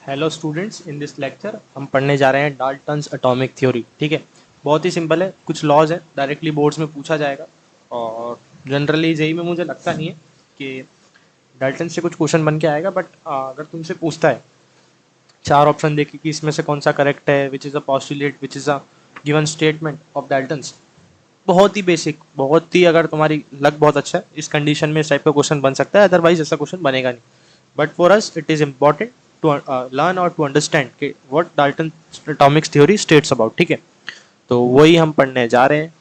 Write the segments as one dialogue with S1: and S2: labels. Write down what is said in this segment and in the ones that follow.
S1: Hello students, in this lecture हम पढ़ने जा रहे हैं डाल्टन्स एटॉमिक थ्योरी। ठीक है, बहुत ही सिंपल है, कुछ लॉज है, डायरेक्टली बोर्ड्स में पूछा जाएगा। और जनरली जेई में मुझे लगता नहीं है कि डाल्टन से कुछ क्वेश्चन बन के आएगा, बट अगर तुमसे पूछता है चार ऑप्शन देके कि इसमें से कौन सा करेक्ट है, which is a postulate, which is a given statement of Dalton's, बहुत ही बेसिक, बहुत ही, अगर तुम्हारी लक बहुत अच्छा है इस कंडीशन में इस टाइप का क्वेश्चन बन सकता है, अदरवाइज ऐसा क्वेश्चन बनेगा नहीं। But for us it is important to learn और टू अंडरस्टैंड कि what Dalton atomic theory states about. ठीक है, तो वही हम पढ़ने जा रहे हैं।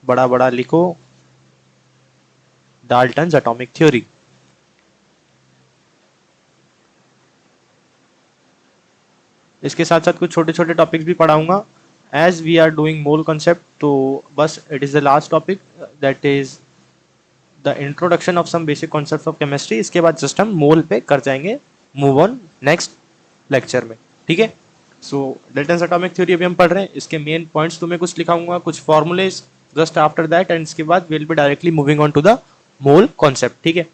S1: बड़ा बड़ा लिखो, डाल्टन एटॉमिक थ्योरी। इसके साथ साथ कुछ छोटे छोटे टॉपिक्स भी पढ़ाऊंगा as we are doing mole concept. तो बस it is the last topic, that is the introduction of some basic concept of chemistry. इसके बाद जस्ट हम मोल पे कर जाएंगे, मूव ऑन नेक्स्ट लेक्चर में। ठीक है, सो डाल्टन्स एटॉमिक थ्योरी अभी हम पढ़ रहे हैं, इसके मेन पॉइंट्स तुम्हें कुछ लिखाऊंगा, कुछ formulas just after that, and इसके बाद will be directly moving on to the mole concept. ठीक है,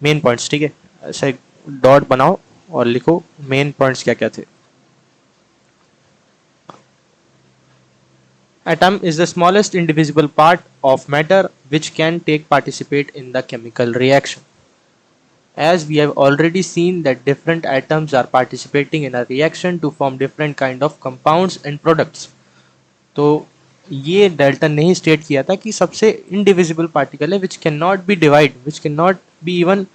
S1: मेन पॉइंट्स। ठीक है, ऐसे डॉट बनाओ और लिखो मेन पॉइंट्स क्या क्या थे। Atom is the smallest indivisible part of matter which can take participate in the chemical reaction. As we have already seen that different atoms are participating in a reaction to form different kind of compounds and products. तो ये Dalton ने ही state किया था कि सबसे indivisible particle है which can not be divide, which can not be even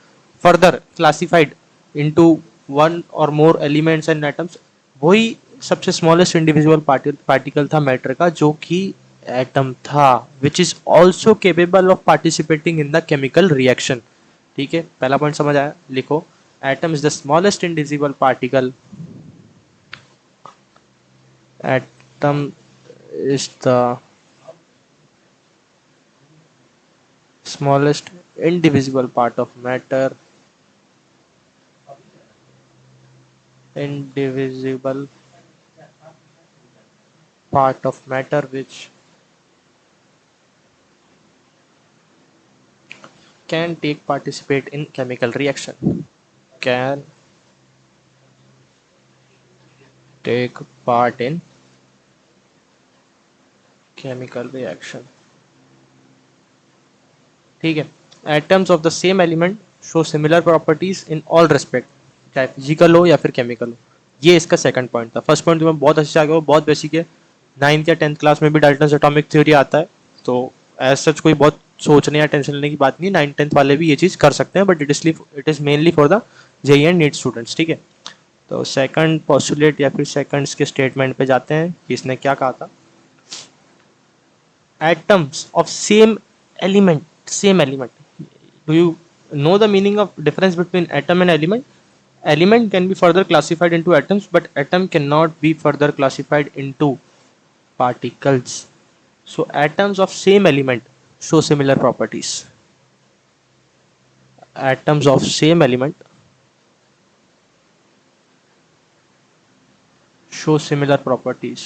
S1: further classified into one और more elements and atoms. वही सबसे स्मॉलेस्ट इंडिविजुअल पार्टिकल था मैटर का, जो कि एटम था, which is also capable of participating in the chemical reaction. ठीक है, पहला पॉइंट समझ आया, लिखो atom is the smallest indivisible particle. Atom is the smallest indivisible part of matter, indivisible part of matter which can take participate in chemical reaction, can take part in chemical reaction। ठीक है, atoms of the same element show similar properties in all respect, चाहे physical हो या फिर chemical हो। ये इसका second point था। फर्स्ट पॉइंट तुम्हें बहुत अच्छे से आ गया, वो बहुत बेसिक है, 9th या 10th क्लास में भी डाल्टन्स एटॉमिक थ्योरी आता है। तो एज सच कोई बहुत सोचने या टेंशन लेने की बात नहीं, 9th 10th वाले भी ये चीज़ कर सकते हैं, but it is mainly for the JEE and NEET students. ठीक है, तो सेकंड पोस्टुलेट या फिर सेकंड्स के स्टेटमेंट पे जाते हैं कि इसने क्या कहा था। atoms of same element, do you know the meaning of difference between atom and element? Element can be further classified into atoms, but atom cannot be further classified into particles. So atoms of same element show similar properties. Atoms of same element show similar properties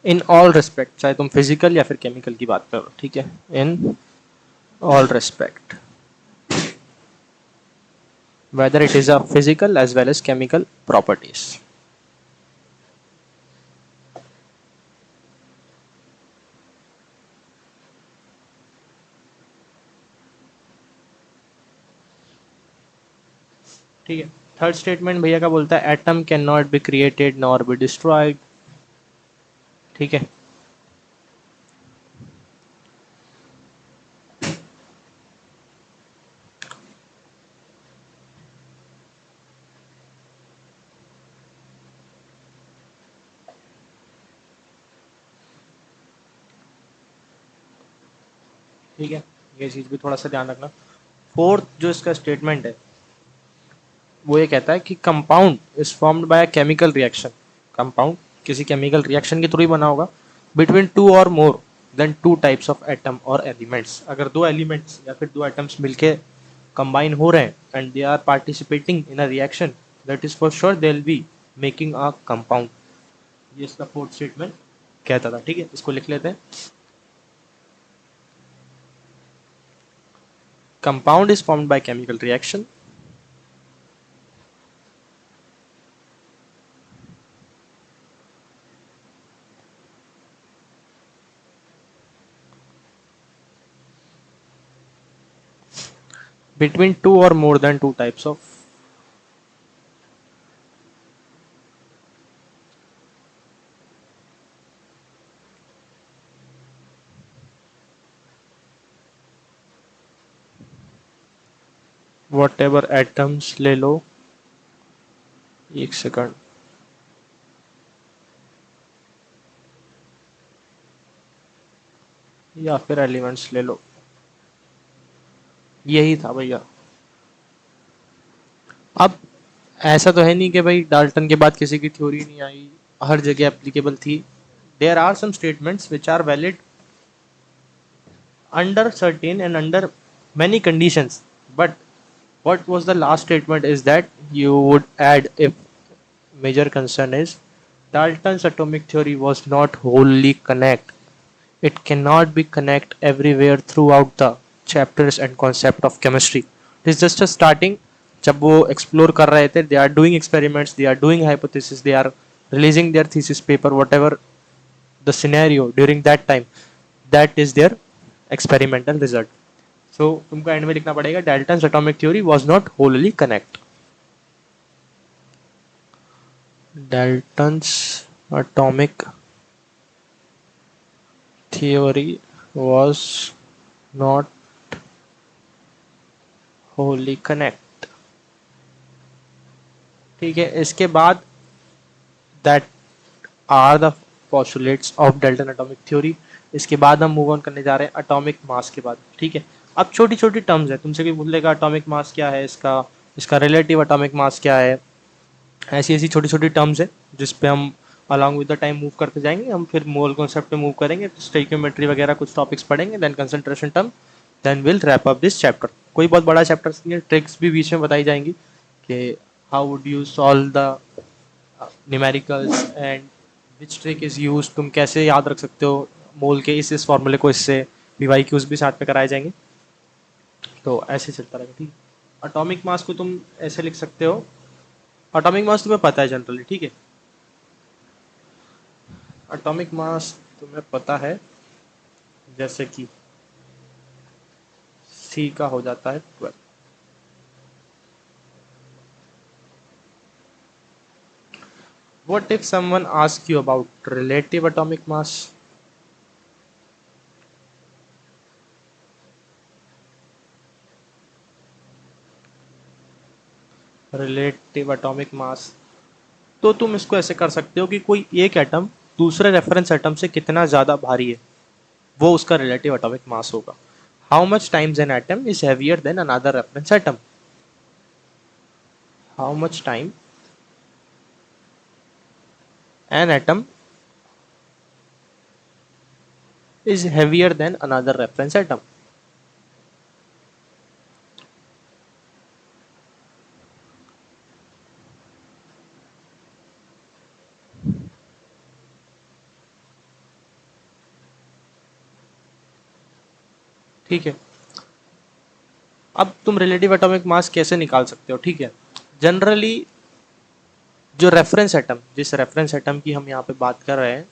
S1: in all respect, चाहे तुम physical या फिर chemical की बात करो। ठीक है, in all respect, whether it is a physical as well as chemical properties. ठीक है, थर्ड स्टेटमेंट भैया का बोलता है atom can not be created nor be destroyed. ठीक है, ठीक है, ये चीज भी थोड़ा सा ध्यान रखना। फोर्थ जो इसका स्टेटमेंट है वो ये कहता है कि compound is formed by a chemical reaction. Compound किसी केमिकल रिएक्शन के थ्रू ही बना होगा, बिटवीन टू और more than two types of atom और एलिमेंट्स। अगर दो एलिमेंट्स या फिर दो एटम्स मिलके कंबाइन हो रहे हैं and they are participating in a reaction, that is for sure they will be making a compound. ये इसका फोर्थ स्टेटमेंट कहता था। ठीक है, इसको लिख लेते हैं। compound is formed by chemical reaction. Between two or more than two types of whatever atoms ले लो, एक सेकंड, या फिर एलिमेंट्स ले लो, यही था भैया। अब ऐसा तो है नहीं कि भाई डाल्टन के बाद किसी की थ्योरी नहीं आई, हर जगह एप्लीकेबल थी। There are some statements which are valid under certain and under many conditions, but what was the last statement is that you would add if major concern is Dalton's atomic theory was not wholly connect. It cannot be connect everywhere throughout the chapters and concept of chemistry. It is just a starting. जब वो explore कर रहे थे, they are doing experiments, they are doing hypothesis, they are releasing their thesis paper, whatever the scenario during that time, that is their experimental result. So तुमको and में लिखना पड़ेगा Dalton's atomic theory was not wholly connect. Dalton's atomic theory was not wholly connect. ठीक है, इसके बाद that are the postulates of Dalton atomic theory. इसके बाद हम मूव ऑन करने जा रहे हैं एटॉमिक मास के बाद। ठीक है, अब छोटी छोटी टर्म्स है, तुमसे कोई बोलेगा एटॉमिक मास क्या है, इसका रिलेटिव एटॉमिक मास क्या है, ऐसी ऐसी छोटी छोटी टर्म्स है जिस पे हम along with the time move करते जाएंगे। हम फिर मोल कॉन्सेप्ट पे मूव करेंगे, स्टोइकियोमेट्री वगैरह कुछ टॉपिक्स पढ़ेंगे, then concentration term, then will wrap up this chapter. कोई बहुत बड़ा चैप्टर नहीं है, ट्रिक्स भी बीच में बताई जाएंगी कि how would you solve the numericals and which trick is use, तुम कैसे याद रख सकते हो मोल के इस फॉर्मूले को, इससे पीवाईक्यूज भी साथ में कराए जाएंगे। तो ऐसे चलता रहेगा। ठीक, एटॉमिक मास को तुम ऐसे लिख सकते हो, एटॉमिक मास तुम्हें पता है जनरली। ठीक है, एटॉमिक मास तुम्हें पता है, जैसे कि सी का हो जाता है 12। What if someone asks you about relative atomic mass? Relative atomic मास, तो तुम इसको ऐसे कर सकते हो कि कोई एक एटम दूसरे रेफरेंस एटम से कितना ज़्यादा भारी है, वो उसका रिलेटिव एटॉमिक मास होगा। How much times an atom is heavier than another reference atom, how much time an atom is heavier than another reference atom. ठीक है, अब तुम रिलेटिव एटॉमिक मास कैसे निकाल सकते हो? ठीक है, जनरली जो रेफरेंस एटम, जिस रेफरेंस एटम की हम यहाँ पे बात कर रहे हैं,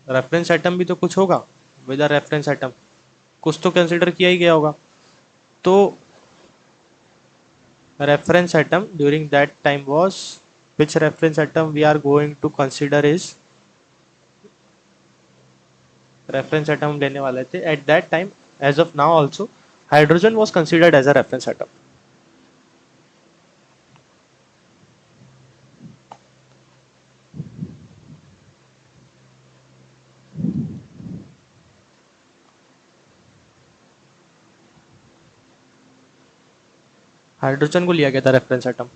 S1: रेफरेंस एटम भी तो कुछ होगा, विद रेफरेंस एटम कुछ तो कंसिडर किया ही गया होगा। तो reference atom during that time was, which reference atom we are going to consider is, reference atom लेने वाले थे at that time, as of now also hydrogen was considered as a reference atom. Hydrogen को लिया गया था reference atom.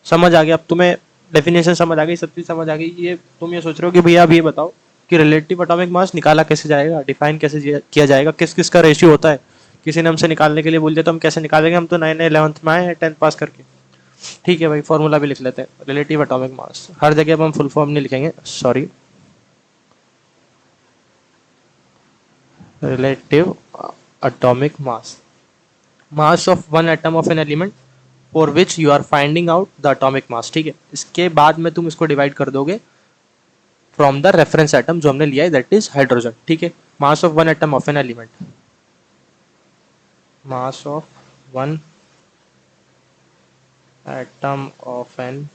S1: समझ आ गया अब तुम्हें, डेफिनेशन समझ आ गई, सब चीज समझ आ गई। ये तुम ये सोच रहे हो कि भैया अब ये बताओ कि रिलेटिव एटॉमिक मास निकाला कैसे जाएगा, डिफाइन कैसे किया जाएगा, किस किस का रेशियो होता है। किसी ने हमसे निकालने के लिए बोल दिया तो हम कैसे निकालेंगे, हम तो नए नए 11th में आए हैं 10th पास करके। ठीक है भाई, फॉर्मूला भी लिख लेते हैं, रिलेटिव एटॉमिक मास। हर जगह अब हम फुल फॉर्म नहीं लिखेंगे, sorry, relative atomic mass. Mass of one atom of an element for which you are finding out the atomic mass. ठीक है, इसके बाद में तुम इसको डिवाइड कर दोगे फ्रॉम द रेफरेंस एटम जो हमने लिया है, दैट इज हाइड्रोजन। ठीक है, मास of one atom of an element, mass of one atom of an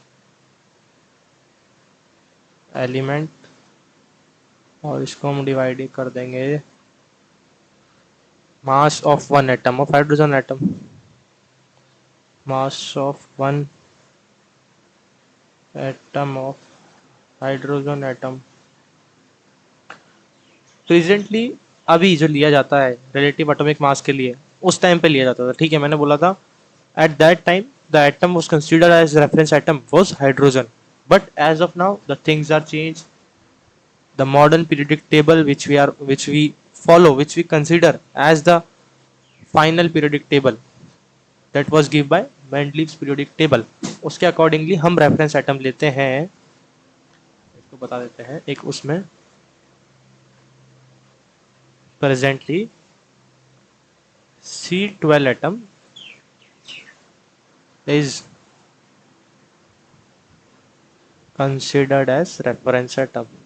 S1: element, और इसको हम डिवाइड कर देंगे मास of one atom of hydrogen atom, mass of one atom of hydrogen atom. Presently अभी जो लिया जाता है रिलेटिव एटॉमिक मास के लिए, उस टाइम पे लिया जाता था। ठीक है, मैंने बोला था at that time the atom was considered as reference atom was hydrogen, but as of now the things are change. The modern periodic table which we follow, which we consider as the final periodic table, that was given by Mendeleev's periodic table, उसके accordingly हम reference atom लेते हैं। इसको बता देते हैं, एक उसमें presently C12 atom is considered as reference atom।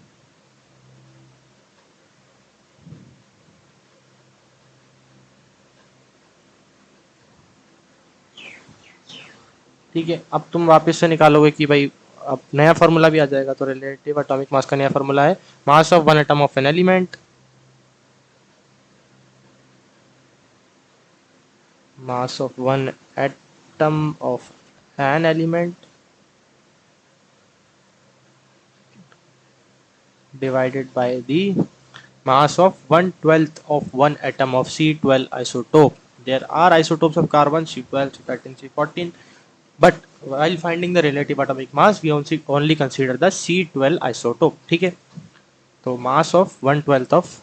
S1: ठीक है, अब तुम वापस से निकालोगे कि भाई अब नया फार्मूला भी आ जाएगा। तो रिलेटिव एटॉमिक मास का नया फार्मूला है मास of one atom of an element, mass of one atom of an element divided by the mass of 1/12 of one atom of C12 isotope. There are isotopes of carbon C12, C13, C14, but while finding the relative atomic mass we only consider the C12 isotope। ठीक है, तो mass of 1/12 of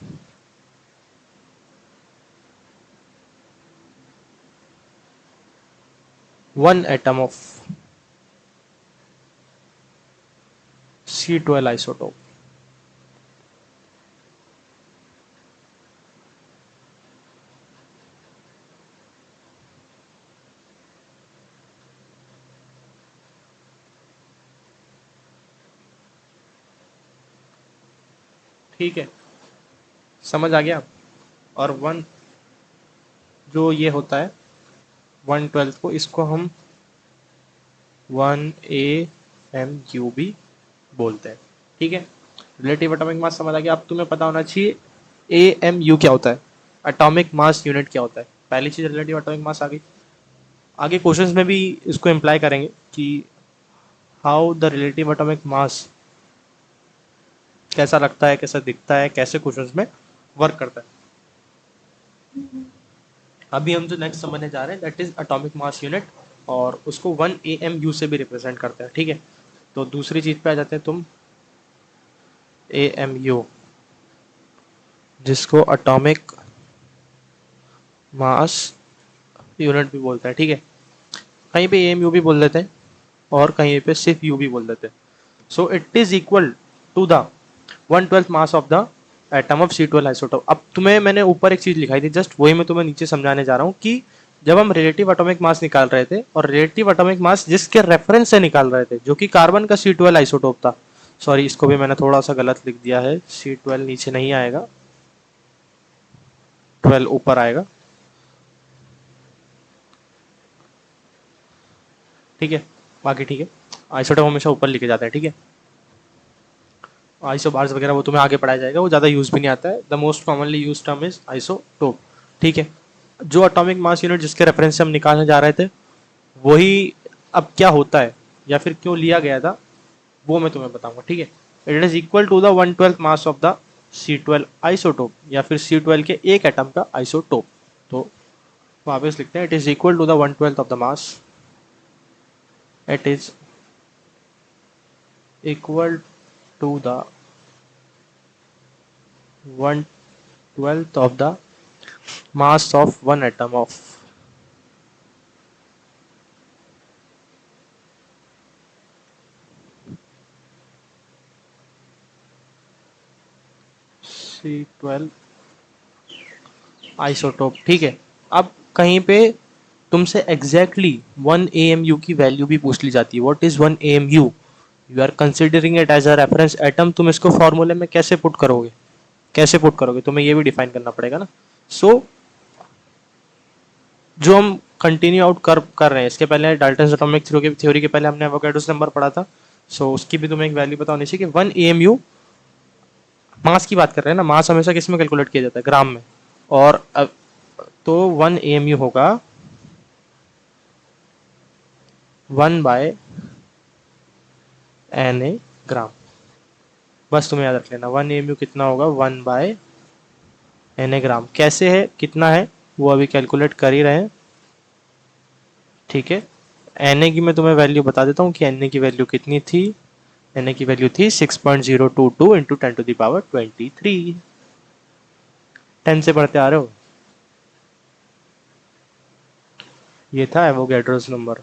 S1: one atom of C12 isotope। ठीक है, समझ आ गया। और one जो ये होता है 1/12 को, इसको हम 1 AMU भी बोलते हैं। ठीक है, रिलेटिव एटॉमिक मास समझ आ गया। अब तुम्हें पता होना चाहिए AMU क्या होता है, एटॉमिक मास यूनिट क्या होता है। पहली चीज रिलेटिव एटॉमिक मास आ गई। आगे क्वेश्चंस में भी इसको इम्प्लाई करेंगे कि हाउ द रिलेटिव एटॉमिक मास कैसा लगता है, कैसा दिखता है, कैसे क्वेश्चंस में वर्क करता है। अभी हम जो नेक्स्ट समझने जा रहे हैं that is atomic mass unit, और उसको 1 AMU से भी रिप्रेजेंट करते हैं। ठीक है, तो दूसरी चीज पे आ जाते हैं तुम, AMU, जिसको एटॉमिक मास यूनिट भी बोलते हैं। ठीक है, कहीं पे AMU भी बोल देते हैं और कहीं पे सिर्फ यू भी बोल देते हैं। So it is equal to the 1/12 mass of the atom of C12 isotope. अब तुम्हें मैंने ऊपर एक चीज लिखाई थी, जस्ट वही मैं तुम्हें नीचे समझाने जा रहा हूँ कि जब हम रिलेटिव एटॉमिक मास निकाल रहे थे, और रिलेटिव एटॉमिक मास जिसके रेफरेंस से निकाल रहे थे, जो कि कार्बन का C12 आइसोटोप था। सॉरी, इसको भी मैंने थोड़ा सा गलत लिख दिया है, C12 नीचे नहीं आएगा, 12 ऊपर आएगा। ठीक है, बाकी ठीक है, आइसोटोप हमेशा ऊपर लिखे जाते हैं। ठीक है, आइसोबार्स वगैरह वो तुम्हें आगे पढ़ाया जाएगा, वो ज़्यादा यूज भी नहीं आता है। The most commonly use term is isotope. ठीक है, जो एटॉमिक मास यूनिट जिसके रेफरेंस से हम निकालने जा रहे थे, वही अब क्या होता है या फिर क्यों लिया गया था, वो मैं तुम्हें बताऊंगा। ठीक है, it is equal to the 1/12 mass of the C12 isotope, या फिर C12 के एक एटम का आइसोटोप। तो वापस लिखते हैं, it is equal to the 1/12 of the mass, it is equal to the 1/12 of the mass of one atom of C12 isotope. ठीक है, अब कहीं पे तुमसे एग्जैक्टली 1 AMU की वैल्यू भी पूछ ली जाती है. What is 1 AMU? You are considering it as a reference atom. तुम इसको फॉर्मूले में कैसे पुट करोगे, कैसे पुट करोगे, तुम्हें ये भी डिफाइन करना पड़ेगा ना. सो जो हम कंटिन्यू आउट कर रहे हैं, इसके पहले डाल्टन्स एटॉमिक थ्योरी के पहले हमने एवोगैड्रोस नंबर पढ़ा था. सो उसकी भी तुम्हें एक वैल्यू पता होनी चाहिए कि 1 AMU मास की बात कर रहे हैं ना. मास हमेशा किस में कैलकुलेट किया जाता है, ग्राम में. और तो 1 AMU होगा 1/Na ग्राम. बस तुम्हें याद रख लेना 1 AMU कितना होगा, 1/Na ग्राम. कैसे है, कितना है, वो अभी कैलकुलेट कर ही रहे हैं. ठीक है. Na की मैं तुम्हें वैल्यू बता देता हूँ कि Na की वैल्यू कितनी थी. Na की वैल्यू थी 6.022 इंटू 10⁻23. 10 से बढ़ते आ रहे हो. ये था एवोगैड्रोस नंबर.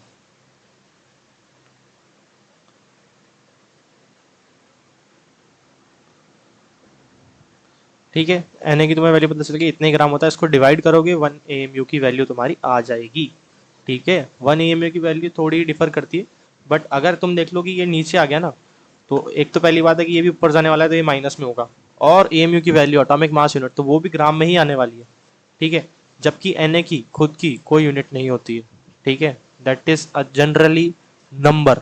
S1: ठीक है. Na की तुम्हें वैल्यू पता चल गई, इतने ग्राम होता है. इसको डिवाइड करोगे 1 AMU की वैल्यू तुम्हारी आ जाएगी. ठीक है. 1 AMU की वैल्यू थोड़ी डिफर करती है, बट अगर तुम देख लो कि ये नीचे आ गया ना, तो एक तो पहली बात है कि ये भी ऊपर जाने वाला है, तो ये माइनस में होगा. और AMU की वैल्यू एटॉमिक मास यूनिट, तो वो भी ग्राम में ही आने वाली है. ठीक है. जबकि Na की खुद की कोई यूनिट नहीं होती है. ठीक है. That is a generally number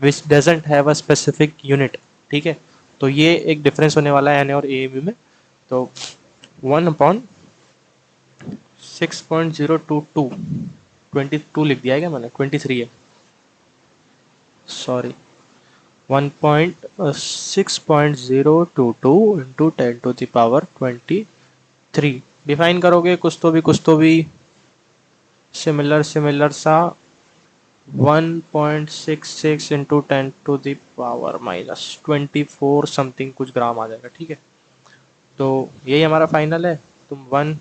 S1: which doesn't have a specific unit. ठीक है. तो ये एक डिफरेंस होने वाला है Na और AMU में. तो 1/6.022, 22 लिख दिया है क्या मैंने, 23 है, सॉरी. 1.6.022 इंटू 10⁻23. डिफाइन करोगे कुछ तो भी सिमिलर सा 1.66 इंटू 10⁻⁻24 समथिंग कुछ ग्राम आ जाएगा. ठीक है. तो यही हमारा फाइनल है. तुम 1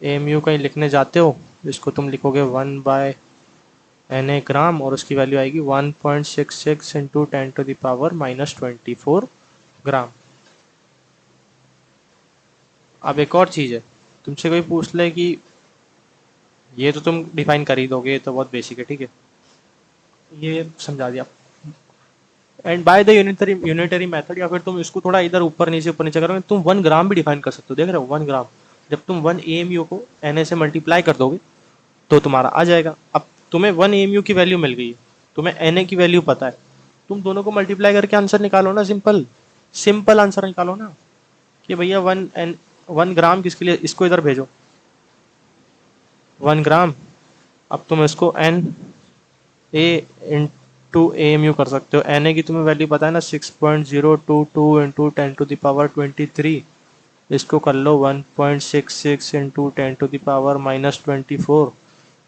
S1: AMU कहीं लिखने जाते हो, इसको तुम लिखोगे 1/Na ग्राम, और उसकी वैल्यू आएगी 1.66 इंटू 10⁻⁻24 ग्राम. अब एक और चीज़ है, तुमसे कोई पूछ ले कि ये तो तुम डिफाइन कर ही दोगे, ये तो बहुत बेसिक है. ठीक है, ये समझा दिया. And by the unitary method, या फिर तुम इसको थोड़ा इधर ऊपर नीचे करोगे, तुम 1 ग्राम भी डिफाइन कर सकते हो. देख रहे हो 1 ग्राम, जब तुम 1 AMU को Na से मल्टीप्लाई कर दोगे तो तुम्हारा आ जाएगा. अब तुम्हें 1 AMU की वैल्यू मिल गई है, तुम्हें Na की वैल्यू पता है, तुम दोनों को मल्टीप्लाई करके आंसर निकालो ना. सिंपल सिंपल आंसर निकालो ना कि भैया 1 ग्राम किसके लिए, इसको इधर भेजो 1 ग्राम. अब तुम इसको Na इंटू AMU कर सकते हो. Na की तुम्हें वैल्यू पता है ना, 6.022 इंटू 10⁻23. इसको कर लो 1.66 इंटू 10⁻⁻24.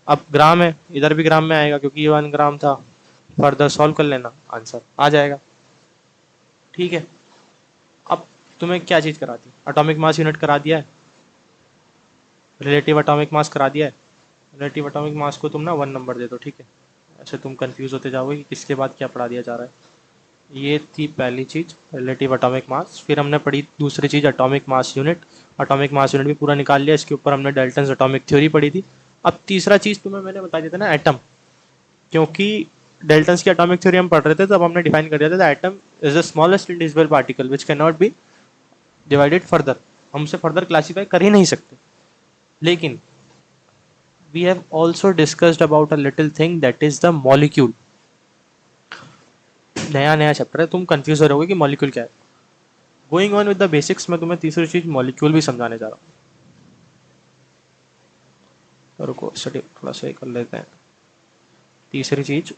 S1: अब ग्राम है, इधर भी ग्राम में आएगा क्योंकि ये 1 ग्राम था. फर्दर सॉल्व कर लेना, आंसर आ जाएगा. ठीक है. अब तुम्हें क्या चीज़ करा दी, एटॉमिक मास यूनिट करा दिया है, रिलेटिव एटॉमिक मास करा दिया है. रिलेटिव एटॉमिक मास को तुम ना 1 नंबर दे दो. ठीक है. ऐसे तुम कंफ्यूज होते जाओगे कि किसके बाद क्या पढ़ा दिया जा रहा है. ये थी पहली चीज़, रिलेटिव एटॉमिक मास. फिर हमने पढ़ी दूसरी चीज़, atomic mass unit. Atomic mass unit भी पूरा निकाल लिया. इसके ऊपर हमने डाल्टन्स एटॉमिक थ्योरी पढ़ी थी. अब तीसरा चीज़ तुम्हें मैंने बता दिया था ना, एटम. क्योंकि डाल्टन्स की एटॉमिक थ्योरी हम पढ़ रहे थे, तब हमने डिफाइन कर दिया था atom is the smallest individual particle which can not be divided further. हम उसे फर्दर क्लासीफाई कर ही नहीं सकते. लेकिन we have also discussed about a little thing that is the molecule. नया चैप्टर है, तुम कंफ्यूज हो रहोगे कि मॉलिक्यूल क्या है. Going on with the basics, मैं तुम्हें तीसरी चीज मॉलिक्यूल भी समझाने जा रहा हूँ. तो रुको, स्टडी थोड़ा सा कर लेते हैं. तीसरी चीज,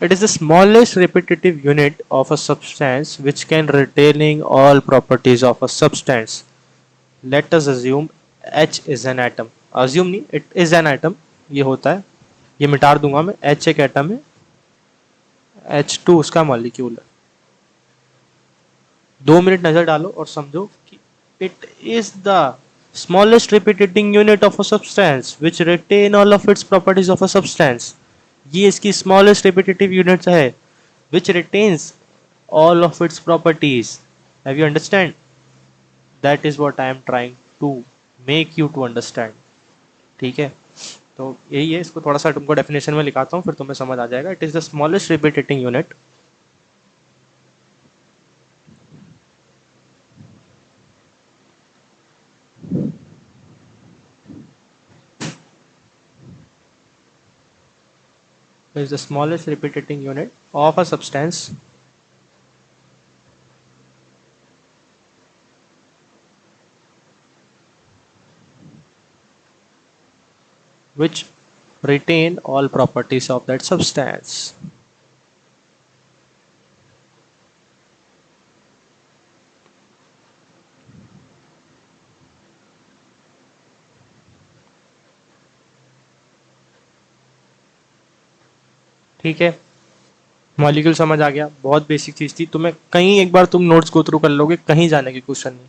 S1: it is the smallest repetitive unit of a substance which can retaining all properties of a substance. Let us assume H is an atom. Assume नहीं, it is an atom. ये होता है, ये मिटा दूंगा मैं. H एक एटम है, H2 उसका मॉलिक्यूल है. 2 मिनट नजर डालो और समझो कि it is the smallest repeating unit of a substance which retain all of its properties of a substance. ये इसकी smallest repetitive unit है which retains all of its properties. Have you understand? That is what I am trying to make you to understand. ठीक है, तो यही है, इसको थोड़ा सा तुमको डेफिनेशन में लिखाता हूँ फिर तुम्हें समझ आ जाएगा। It is the smallest repeating unit is the smallest repeating unit of a substance which retain all properties of that substance। ठीक है, मॉलिक्यूल समझ आ गया, बहुत बेसिक चीज थी। तुम्हें कहीं एक बार तुम नोट्स को थ्रू कर लोगे, कहीं जाने की क्वेश्चन नहीं।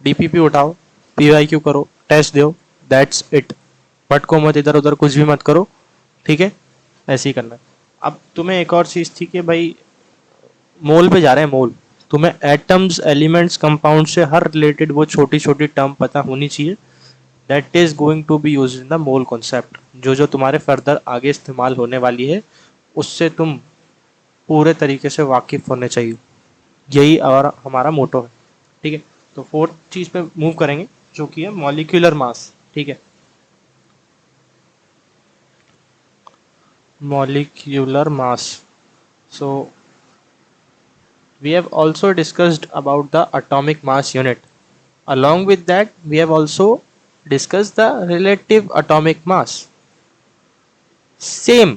S1: डीपीपी उठाओ, पीवाईक्यू करो, टेस्ट दो, दैट्स इट। भटको मत, इधर उधर कुछ भी मत करो। ठीक है, ऐसे ही करना है। अब तुम्हें एक और चीज थी कि भाई मोल पे जा रहे हैं, मोल। तुम्हें एटम्स, एलिमेंट्स, कंपाउंड से हर रिलेटेड वो छोटी छोटी टर्म पता होनी चाहिए। That is going to be use in the mole concept. जो जो तुम्हारे फर्दर आगे इस्तेमाल होने वाली है, उससे तुम पूरे तरीके से वाकिफ होने चाहिए। यही और हमारा मोटो है। ठीक है, तो फोर्थ चीज पे मूव करेंगे, जो कि है मॉलिक्यूलर मास। ठीक है, molecular mass. So we have also discussed about the atomic mass unit. Along with that, we have also discussed the relative atomic mass. Same,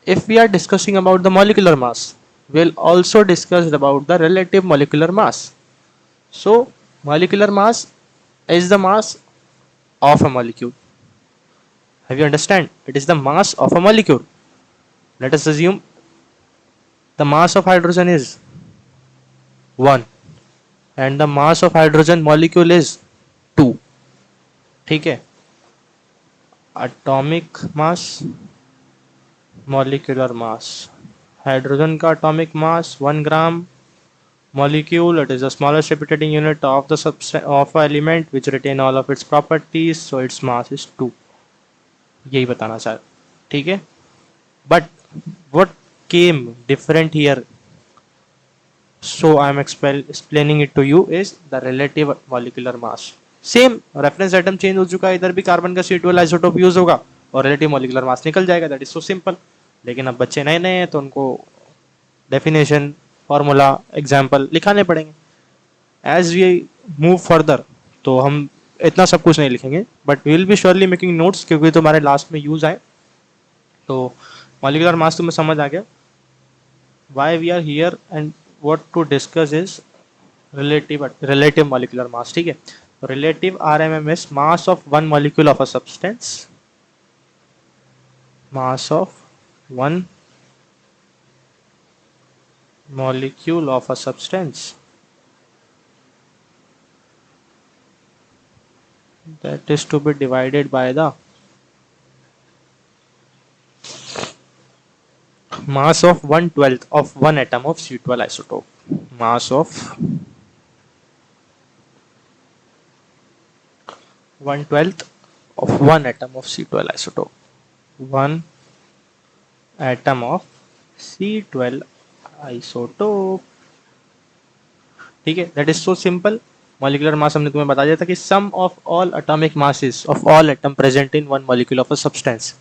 S1: if we are discussing about the molecular mass, we'll also discuss about the relative molecular mass. So, molecular mass is the mass of a molecule. Have you understand? It is the mass of a molecule. Let us assume the mass of hydrogen is 1 and the mass of hydrogen molecule is 2. ठीक है, atomic mass, molecular mass. Hydrogen का atomic mass 1 gram, molecule it is the smallest repeating unit of the of a element which retain all of its properties, so its mass is 2। यही बताना चाह, ठीक है। But what came different here, so I am explaining it to you, is the relative molecular mass। Same reference atom change हो चुका है, इधर भी कार्बन का C12 आइसोटोप यूज होगा और रिलेटिव मॉलिक्यूलर मास निकल जाएगा। That is so simple. लेकिन अब बच्चे नए नए हैं तो उनको डेफिनेशन, फॉर्मूला, एग्जाम्पल लिखाने पड़ेंगे। एज वी मूव फर्दर तो हम इतना सब कुछ नहीं लिखेंगे, but we will be surely making notes, क्योंकि तुम्हारे लास्ट में यूज आए। तो मॉलिक्यूलर मास तुम्हें समझ आ गया, why we are here and what to discuss is relative molecular mass। ठीक है, relative RMMS, mass of one molecule of a substance, mass of one molecule of a substance, that is to be divided by the mass of 1/12 of one atom of C12 isotope। Mass of 1/12 of one atom of C12 isotope, one atom of C12 isotope। ठीक है, that is so simple. Molecular mass हमने तुम्हें बता दिया था कि sum of all atomic masses of all atom present in one molecule of a substance.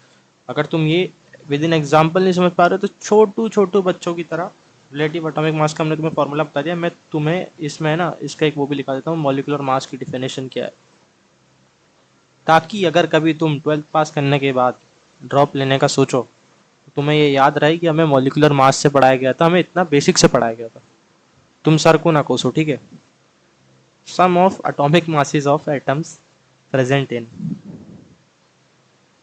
S1: अगर तुम ये विद इन एग्जाम्पल नहीं समझ पा रहे हो तो छोटू छोटू बच्चों की तरह रिलेटिव एटॉमिक मास का हमने तुम्हें फॉर्मूला बता दिया। मैं तुम्हें इसमें ना इसका एक वो भी लिखा देता हूँ, मॉलिक्यूलर मास की डिफिनेशन क्या है, ताकि अगर कभी तुम 12th पास करने के बाद ड्रॉप लेने का सोचो तो तुम्हें ये याद रहे कि हमें मॉलिक्यूलर मास से पढ़ाया गया था, हमें इतना बेसिक से पढ़ाया गया था। तुम सर को ना कोसो, ठीक है। Sum of atomic masses of atoms present in,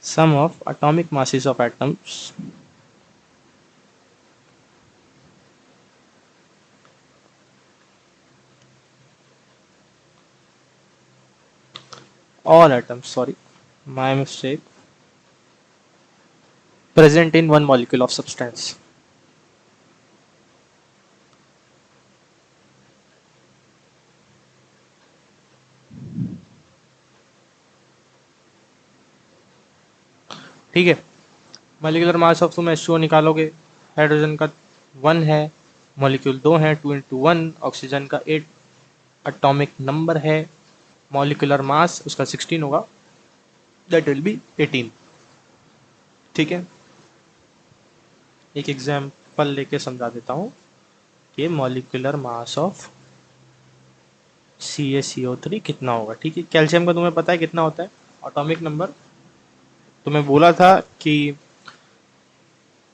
S1: sum of atomic masses of atoms all atoms, sorry, my mistake, present in one molecule of substance। ठीक है। मॉलिक्यूलर मास ऑफ तुम H2O निकालोगे, हाइड्रोजन का 1 है, मॉलिक्यूल 2 है, 2 into 1, oxygen का 8 atomic number है, molecular mass उसका 16 होगा, दैट विल बी 18। ठीक है, एक एग्जाम्पल लेके समझा देता हूँ कि मॉलिक्यूलर मास ऑफ CaCO3 कितना होगा। ठीक है, कैल्शियम का तुम्हें पता है कितना होता है एटॉमिक नंबर, तुम्हें बोला था कि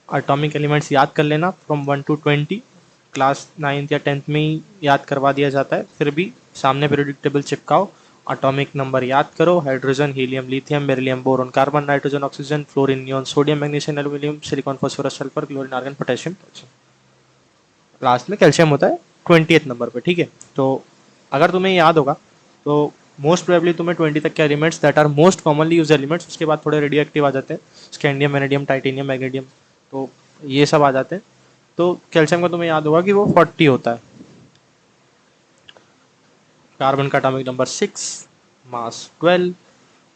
S1: एटॉमिक एलिमेंट्स याद कर लेना फ्रॉम 1 टू 20, क्लास 9th या 10th में ही याद करवा दिया जाता है, फिर भी सामने पीरियोडिक टेबल चिपकाओ, एटॉमिक नंबर याद करो, hydrogen, helium, lithium, beryllium, boron, carbon, nitrogen, oxygen, fluorine, neon, sodium, magnesium, aluminium, silicon, phosphorus, sulphur, chlorine, argon, potassium, last में कैल्शियम होता है 20th नंबर पे। ठीक है, तो अगर तुम्हें याद होगा तो मोस्ट प्रोबेबली तुम्हें 20 तक के elements that are most commonly use elements, उसके बाद थोड़े रेडियो एक्टिव आ जाते हैं, स्कैंडियम, वेनेडियम, टाइटेनियम, मैग्नीडियम, तो ये सब आ जाते हैं। तो कैल्शियम का तुम्हें याद होगा कि वो 40 होता है, कार्बन का एटॉमिक नंबर 6, मास 12,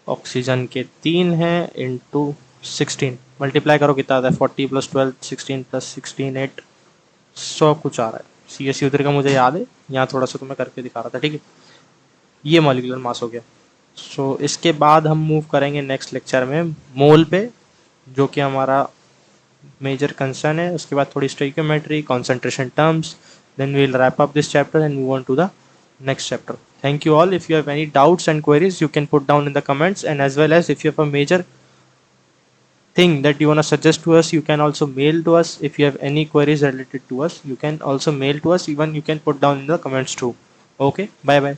S1: ऑक्सीजन के 3 है इंटू 16, मल्टीप्लाई करो कितना आता है, 40 प्लस 12, 16 प्लस 16, 8, 100 कुछ आ रहा है। CaCO3 का मुझे याद है, यहाँ थोड़ा सा तुम्हें करके दिखा रहा था। ठीक है, ये मॉलिक्यूलर मास हो गया। सो इसके बाद हम मूव करेंगे नेक्स्ट लेक्चर में मोल पे, जो कि हमारा मेजर कंसर्न है। उसके बाद थोड़ी stoichiometry, concentration terms, then we'll wrap up this chapter and move on to the next chapter. Thank you all. If you have any doubts and queries, you can put down in the comments, and as well as if you have a major thing that you want to suggest to us, you can also mail to us. If you have any queries related to us, you can also mail to us, even you can put down in the comments too. Okay, bye bye.